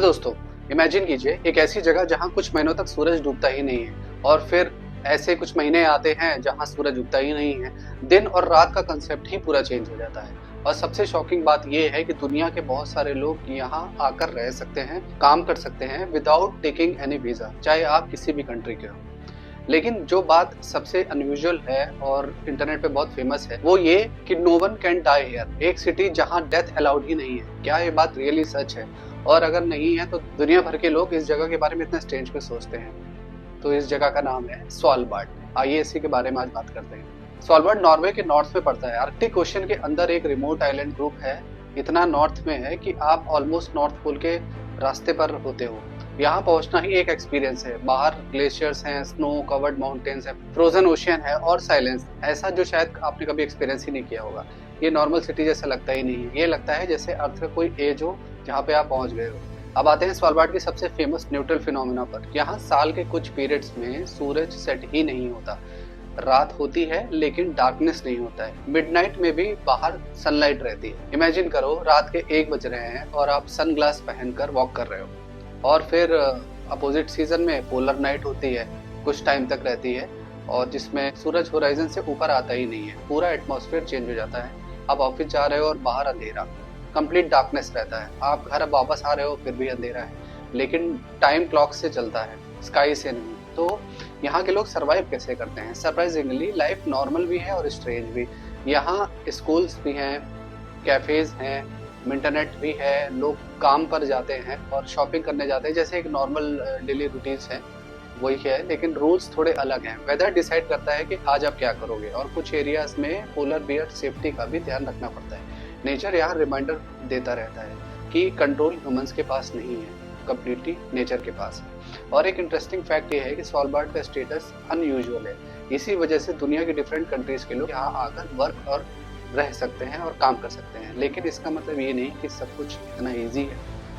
दोस्तों, इमेजिन कीजिए एक ऐसी जगह जहां कुछ महीनों तक सूरज डूबता ही नहीं है और फिर ऐसे कुछ महीने आते हैं जहां सूरज उगता ही नहीं है। दिन और रात का कंसेप्ट ही पूरा चेंज हो जाता है। और सबसे शॉकिंग बात यह है कि दुनिया के बहुत सारे लोग यहाँ आकर रह सकते हैं, काम कर सकते हैं विदाउट टेकिंग एनी वीजा, चाहे आप किसी भी कंट्री के हो। लेकिन जो बात सबसे अनयूजुअल है और इंटरनेट पे बहुत फेमस है वो ये कि no one can die here, एक सिटी जहां डेथ अलाउड ही नहीं है। क्या ये बात रियली सच है? और अगर नहीं है तो दुनिया भर के लोग इस जगह के बारे में इतना स्ट्रेंज क्यों सोचते हैं? तो इस जगह का नाम है स्वालबार्ड। आइए इसी के बारे में आज बात करते हैं। स्वालबार्ड नॉर्वे के नॉर्थ में पड़ता है। आर्कटिक ओशन के अंदर एक रिमोट आइलैंड ग्रुप है। इतना नॉर्थ में है कि आप ऑलमोस्ट नॉर्थ पोल के रास्ते पर होते हो। यहाँ पहुंचना ही एक एक्सपीरियंस है। बाहर ग्लेशियर्स हैं, स्नो कवर्ड माउंटेन्स हैं, फ्रोजन ओशियन है और साइलेंस ऐसा जो शायद आपने कभी एक्सपीरियंस ही नहीं किया होगा। ये नॉर्मल सिटी जैसा लगता ही नहीं है। ये लगता है जैसे अर्थ का कोई एज हो जहाँ पे आप पहुंच गए हो। अब आते हैं स्वालबार्ड की सबसे फेमस न्यूट्रल फिनोमेना पर। यहाँ साल के कुछ पीरियड्स में सूरज सेट ही नहीं होता। रात होती है लेकिन डार्कनेस नहीं होता है। मिडनाइट में भी बाहर सनलाइट रहती है। इमेजिन करो रात के 1 बज रहे हैं और आप सनग्लास पहनकर वॉक कर रहे हो। और फिर अपोजिट सीजन में पोलर नाइट होती है, कुछ टाइम तक रहती है और जिसमें सूरज होराइजन से ऊपर आता ही नहीं है। पूरा एटमॉस्फेयर चेंज हो जाता है। आप ऑफिस जा रहे हो और बाहर अंधेरा, कंप्लीट डार्कनेस रहता है। आप घर वापस आ रहे हो फिर भी अंधेरा है, लेकिन टाइम क्लॉक से चलता है, स्काई से नहीं। तो यहाँ के लोग सरवाइव कैसे करते हैं? सरप्राइजिंगली लाइफ नॉर्मल भी है और स्ट्रेंज भी। यहाँ स्कूल्स भी हैं, कैफेज हैं, इंटरनेट भी है, लोग काम पर जाते हैं और शॉपिंग करने जाते हैं जैसे एक नॉर्मल डेली रूटीन्स है वही है, लेकिन रूल्स थोड़े अलग हैं। वेदर डिसाइड करता है कि आज आप क्या करोगे और कुछ एरियाज में पोलर बियर सेफ्टी का भी ध्यान रखना पड़ता है। नेचर यहाँ रिमाइंडर देता रहता है कि कंट्रोल ह्यूमंस के पास नहीं है, कंप्लीटली नेचर के पास है। और एक इंटरेस्टिंग फैक्ट ये है कि स्वालबार्ड का स्टेटस अनयूजुअल है। इसी वजह से दुनिया की डिफरेंट कंट्रीज के लोग यहाँ आकर वर्क और रह सकते हैं और काम कर सकते हैं। लेकिन इसका मतलब ये नहीं कि सब कुछ इतना ईजी है।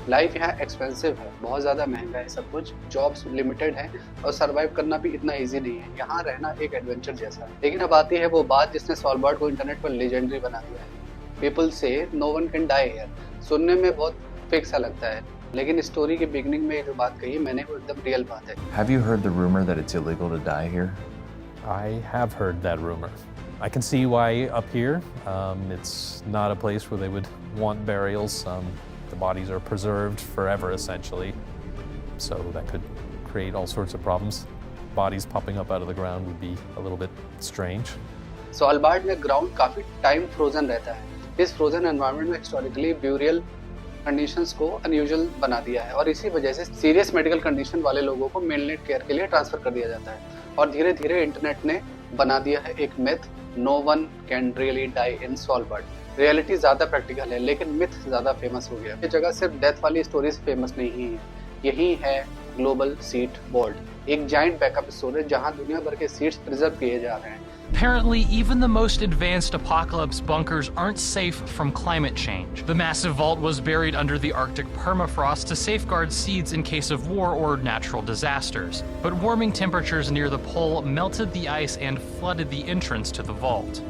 लाइफ यहाँ एक्सपेंसिव है, बहुत ज़्यादा महंगा है सब कुछ, जॉब्स लिमिटेड है और सरवाइव करना भी इतना इजी नहीं है। यहाँ रहना एक एडवेंचर जैसा है। लेकिन अब आती है वो बात जिसने स्वालबार्ड को इंटरनेट पर लेजेंडरी बना दिया है। पीपल से no one can die here. सुनने में बहुत फेक सा लगता है, लेकिन स्टोरी के बिगनिंग में जो बात कही मैंने वो एकदम रियल बात है। Have you heard the rumor that it's illegal to die here? I have heard that rumor. I can see why up here. It's not a place where they would want burials. The bodies are preserved forever, essentially. So that could create all sorts of problems. Bodies popping up out of the ground would be a little bit strange. Svalbard में ground काफी time frozen रहता है। इस frozen environment में historically burial conditions को unusual बना दिया है और इसी वजह से सीरियस मेडिकल कंडीशन वाले लोगों को मेनलेट केयर के लिए ट्रांसफर कर दिया जाता है। और धीरे धीरे इंटरनेट ने बना दिया है एक myth, no one can really die in Svalbard. Reality ज्यादा प्रैक्टिकल है लेकिन मिथ ज्यादा फेमस हो गया। ये जगह सिर्फ डेथ वाली स्टोरीज फेमस नहीं है। यही है ग्लोबल सीड वॉल्ट, एक जाइंट बैकअप स्टोरेज जहां दुनिया भर के सीड्स प्रिजर्व किए जा रहे हैं। Apparently, even the most advanced apocalypse bunkers aren't safe from climate change. The massive vault was buried under the Arctic permafrost to safeguard seeds in case of war or natural disasters. But warming temperatures near the pole melted the ice and flooded the entrance to the vault.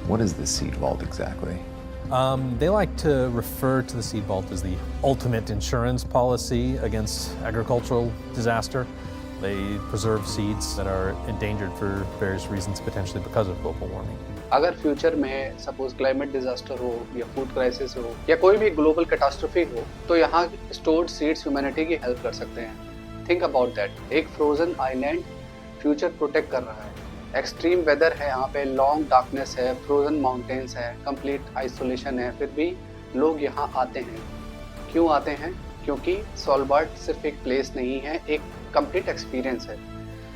What is the seed vault exactly? They like to refer to the seed vault as the ultimate insurance policy against agricultural disaster. They preserve seeds that are endangered for various reasons, potentially because of global warming. अगर future में suppose climate disaster हो या food crisis हो या कोई भी global catastrophe हो तो यहाँ स्टोर्ड सीड्स ह्यूमैनिटी की हेल्प कर सकते हैं। थिंक अबाउट दैट, एक फ्रोजन आइलैंड फ्यूचर प्रोटेक्ट कर रहा है। एक्सट्रीम वेदर है यहाँ पे, लॉन्ग डार्कनेस है, फ्रोजन माउंटेन्स है, कंप्लीट आइसोलेशन है, फिर भी लोग यहाँ आते हैं। क्यों आते हैं? क्योंकि स्वालबार्ड सिर्फ एक प्लेस नहीं है, एक कंप्लीट एक्सपीरियंस है।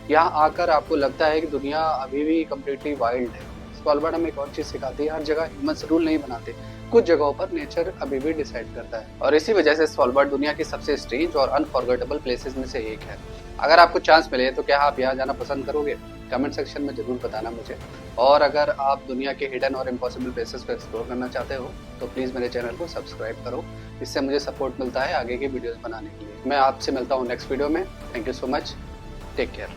यहाँ आकर आपको लगता है कि दुनिया अभी भी कम्प्लीटली वाइल्ड है। स्वालबार्ड हमें एक और चीज़ सिखाती है, हर जगह ह्यूमंस रूल नहीं बनाते, कुछ जगहों पर नेचर अभी भी डिसाइड करता है। और इसी वजह से स्वालबार्ड दुनिया की सबसे स्ट्रेंज और अनफॉरगेटेबल प्लेसेस में से एक है। अगर आपको चांस मिले तो क्या आप यहाँ जाना पसंद करोगे? कमेंट सेक्शन में जरूर बताना मुझे। और अगर आप दुनिया के हिडन और इम्पॉसिबल प्लेसेस को एक्सप्लोर करना चाहते हो तो प्लीज़ मेरे चैनल को सब्सक्राइब करो। इससे मुझे सपोर्ट मिलता है आगे की वीडियोस बनाने के लिए। मैं आपसे मिलता हूँ नेक्स्ट वीडियो में। Thank you so much, take care.